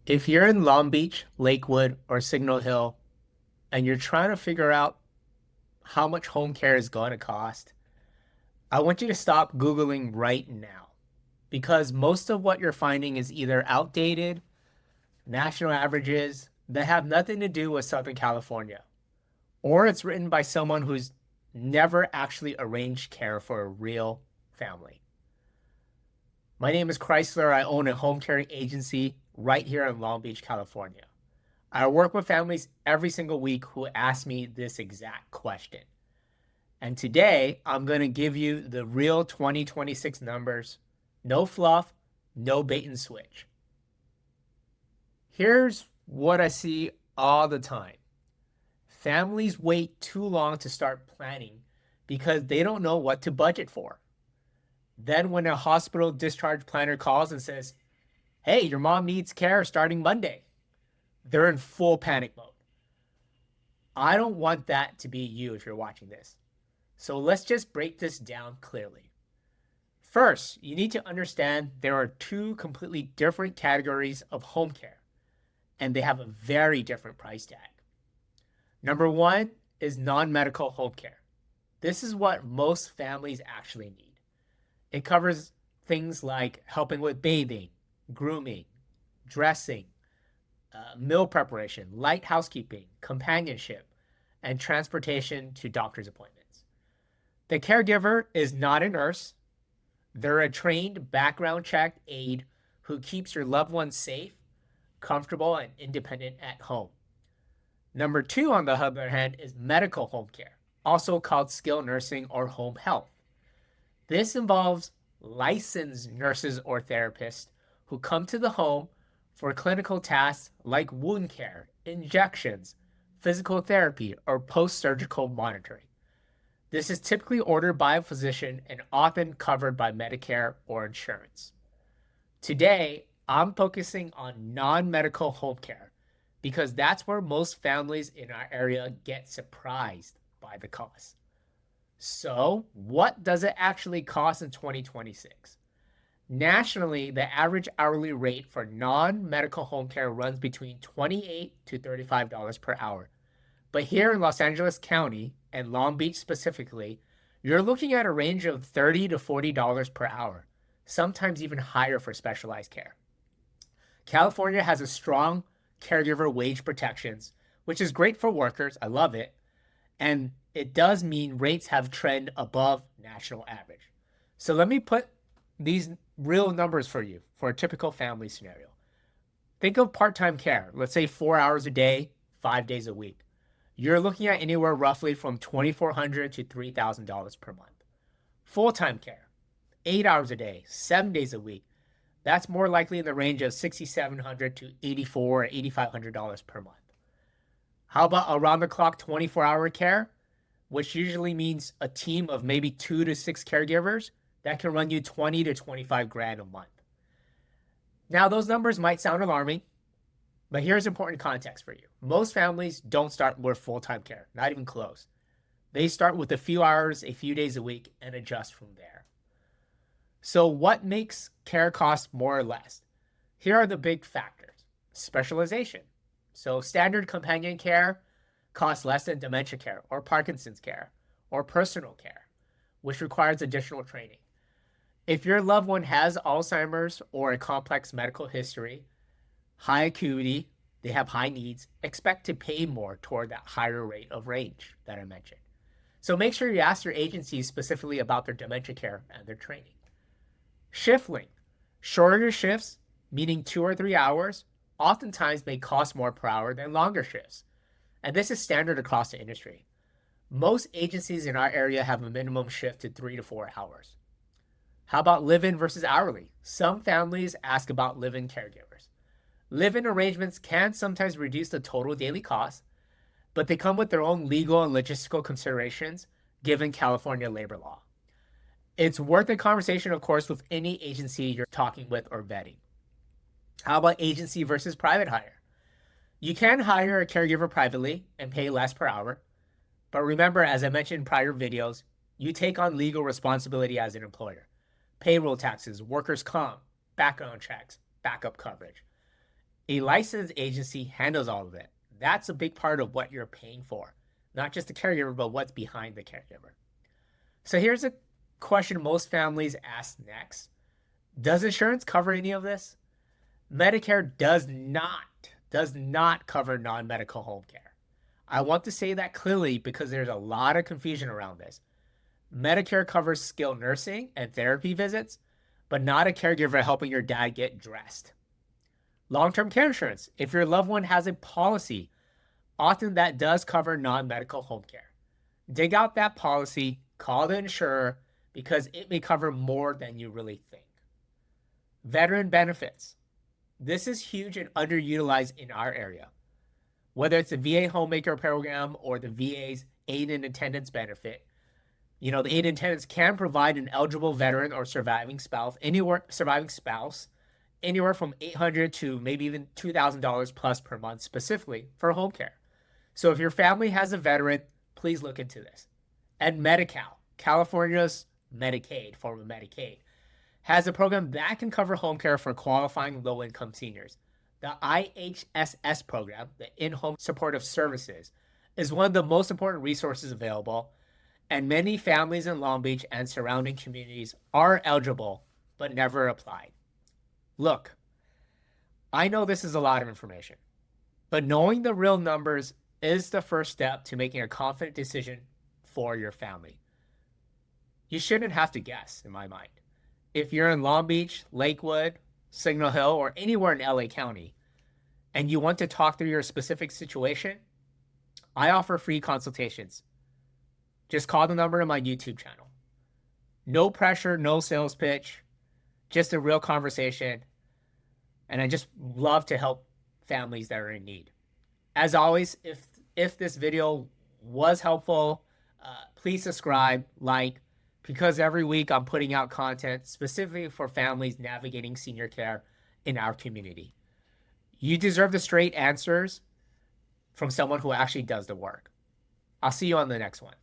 If you're in Long Beach, Lakewood, or Signal Hill, and you're trying to figure out how much home care is going to cost, I want you to stop Googling right now because most of what you're finding is either outdated, national averages that have nothing to do with Southern California, or it's written by someone who's never actually arranged care for a real family. My name is Chrysler. I own a home care agency right here in Long Beach, California. I work with families every single week who ask me this exact question. And today, I'm going to give you the real 2026 numbers. No fluff, no bait and switch. Here's what I see all the time. Families wait too long to start planning because they don't know what to budget for. Then, when a hospital discharge planner calls and says, "Hey, your mom needs care starting Monday," they're in full panic mode. I don't want that to be you if you're watching this. So let's just break this down clearly. First, you need to understand there are two completely different categories of home care, and they have a very different price tag. Number one is non medical home care. This is what most families actually need. It covers things like helping with bathing, grooming, dressing, meal preparation, light housekeeping, companionship, and transportation to doctor's appointments. The caregiver is not a nurse. They're a trained background checked aide who keeps your loved ones safe, comfortable, and independent at home. Number two, on the other hand, is medical home care, also called skilled nursing or home health. This involves licensed nurses or therapists who come to the home for clinical tasks like wound care, injections, physical therapy, or post surgical monitoring. This is typically ordered by a physician and often covered by Medicare or insurance. Today, I'm focusing on non medical home care because that's where most families in our area get surprised by the cost. So, what does it actually cost in 2026? Nationally, the average hourly rate for non medical home care runs between $28 to $35 per hour. But here in Los Angeles County and Long Beach specifically, you're looking at a range of $30 to $40 per hour, sometimes even higher for specialized care. California has a strong caregiver wage protections, which is great for workers. I love it. And it does mean rates have trend above national average. So let me put these real numbers for you for a typical family scenario. Think of part-time care, let's say 4 hours a day, 5 days a week. You're looking at anywhere roughly from $2,400 to $3,000 per month. Full-time care, 8 hours a day, 7 days a week. That's more likely in the range of $6,700 to $8,400 or $8,500 per month. How about around-the-clock 24-hour care, which usually means a team of maybe 2 to 6 caregivers that can run you 20 to 25 grand a month. Now, those numbers might sound alarming, but here's important context for you. Most families don't start with full-time care, not even close. They start with a few hours, a few days a week, and adjust from there. So what makes care cost more or less? Here are the big factors. Specialization. So standard companion care costs less than dementia care or Parkinson's care or personal care, which requires additional training. If your loved one has Alzheimer's or a complex medical history, high acuity, they have high needs, expect to pay more toward that higher rate of range that I mentioned. So make sure you ask your agency specifically about their dementia care and their training. Shift length. Shorter shifts, meaning 2 or 3 hours, oftentimes may cost more per hour than longer shifts. And this is standard across the industry. Most agencies in our area have a minimum shift to 3 to 4 hours. How about live-in versus hourly? Some families ask about live-in caregivers. Live-in arrangements can sometimes reduce the total daily cost, but they come with their own legal and logistical considerations given California labor law. It's worth a conversation, of course, with any agency you're talking with or vetting. How about agency versus private hire? You can hire a caregiver privately and pay less per hour, but remember, as I mentioned in prior videos, you take on legal responsibility as an employer. Payroll taxes, workers' comp, background checks, backup coverage. A licensed agency handles all of it. That's a big part of what you're paying for, not just the caregiver, but what's behind the caregiver. So here's a question most families ask next. Does insurance cover any of this? Medicare does not cover non-medical home care. I want to say that clearly because there's a lot of confusion around this. Medicare covers skilled nursing and therapy visits, but not a caregiver helping your dad get dressed. Long-term care insurance. If your loved one has a policy, often that does cover non-medical home care. Dig out that policy, call the insurer, because it may cover more than you really think. Veteran benefits. This is huge and underutilized in our area. Whether it's the VA homemaker program or the VA's aid and attendance benefit, the aid and attendance can provide an eligible veteran or surviving spouse anywhere from $800 to maybe even $2,000 plus per month specifically for home care. So if your family has a veteran, please look into this. And Medi-Cal, California's Medicaid, form of Medicaid, has a program that can cover home care for qualifying low-income seniors. The IHSS program, the In-Home Supportive Services, is one of the most important resources available, and many families in Long Beach and surrounding communities are eligible but never applied. Look, I know this is a lot of information, but knowing the real numbers is the first step to making a confident decision for your family. You shouldn't have to guess, in my mind. If you're in Long Beach, Lakewood, Signal Hill, or anywhere in LA County, and you want to talk through your specific situation, I offer free consultations. Just call the number in my YouTube channel. No pressure, no sales pitch, just a real conversation. And I just love to help families that are in need. As always, if this video was helpful, please subscribe, like, because every week I'm putting out content specifically for families navigating senior care in our community. You deserve the straight answers from someone who actually does the work. I'll see you on the next one.